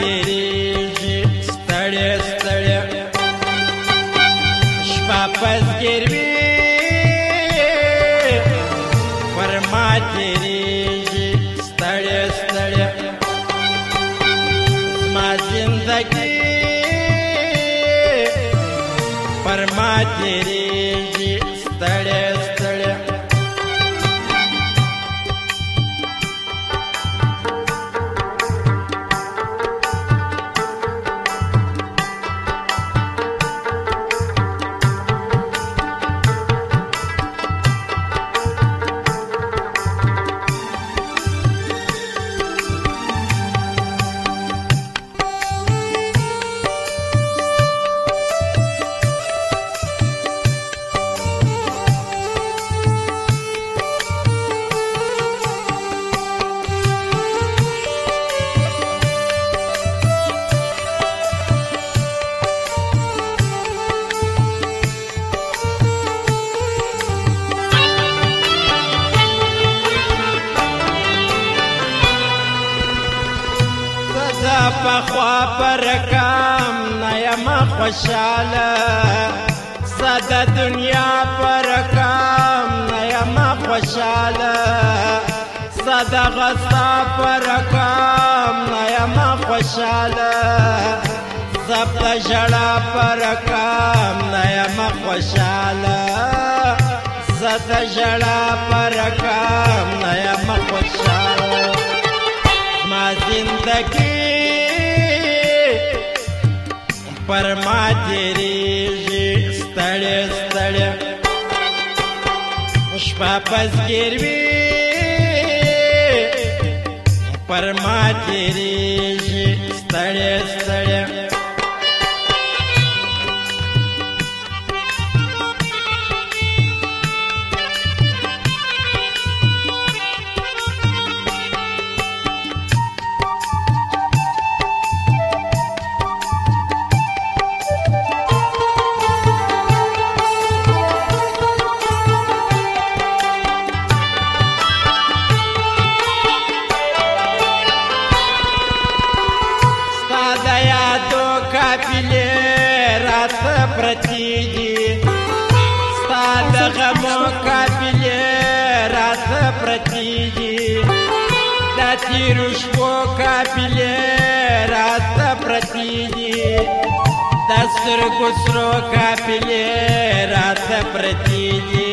تیریږي ستړې ستړې شپه پسګیر وي پر ما تیریږي ستړې ستړې زما زندګي پر ما تیریږي ستړې ستړې پخوا پر کام نیم خوشاله زه د دنیا پر کام نیم خوشاله زه دغه ستا پر کام نیم خوشاله زه په ژړا پر کام نیم خوشاله زه د ژړا پر کام نیم خوشاله ما زندګي پر ما تیریږي ستړې ستړې شپه پسګیر وي پر ما تیریږي ستړې ستړې پرتی دي ستا د غمو قافلې راته پرتی دي د تیرو شپو قافلې راته پرتی دي د سترګو سرو قافلې راته پرتی دي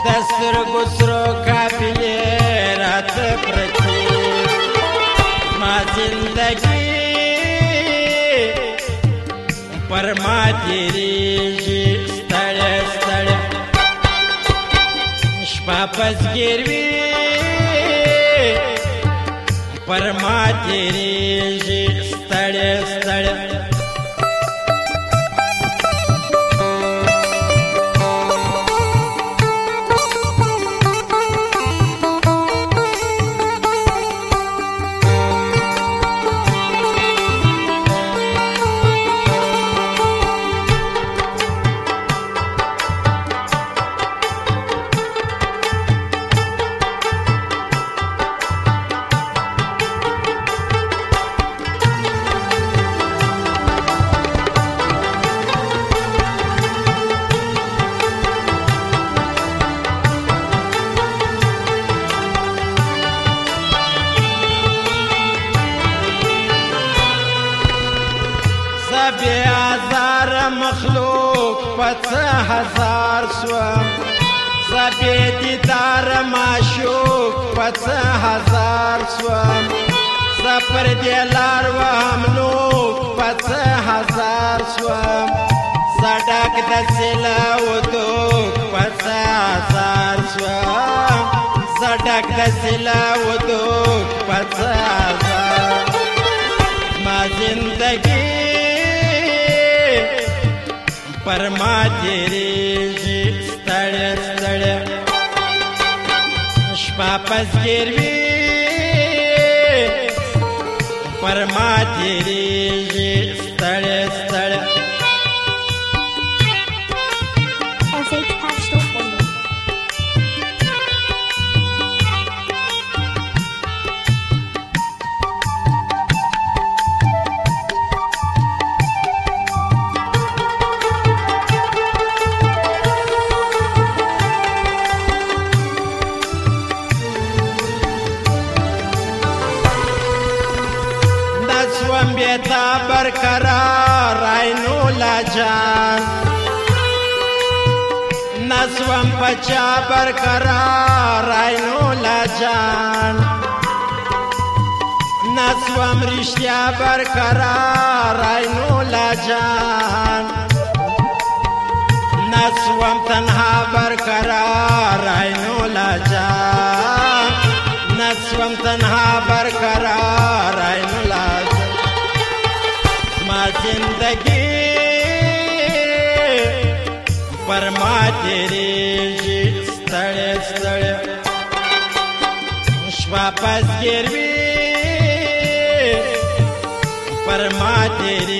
د سترګو سرو قافلې راته پرتی دي ما زندګي پر ما تیریږي ستړې ستړې شپه پسګیر وي پر ما تیریږي ستړې ستړې بی آزار مخلوق پس هزار سوم زبی دیدار معشوق پس هزار سوم زپر دیلار و هملوق پس هزار سوم زدک دسیلا و دوک پس هزار سوم زدک دسیلا و دوک پس هزار ما زندگی پر ما تیریږي ستړې ستړې شپه پسګیر وي پر ما تیریږي ستړې ستړې برقرار عینو لا جان نسوم پچا برقرار عینو لا جان نسوم رشتیا برقرار عینو لا جان نسوم تنها برقرار عینو لا جان نسوم تنها برقرار عینو لا جان ما زندگی پر ما تیریږي ستړی ستړی شپه پس ګیروي پر ما تیریږي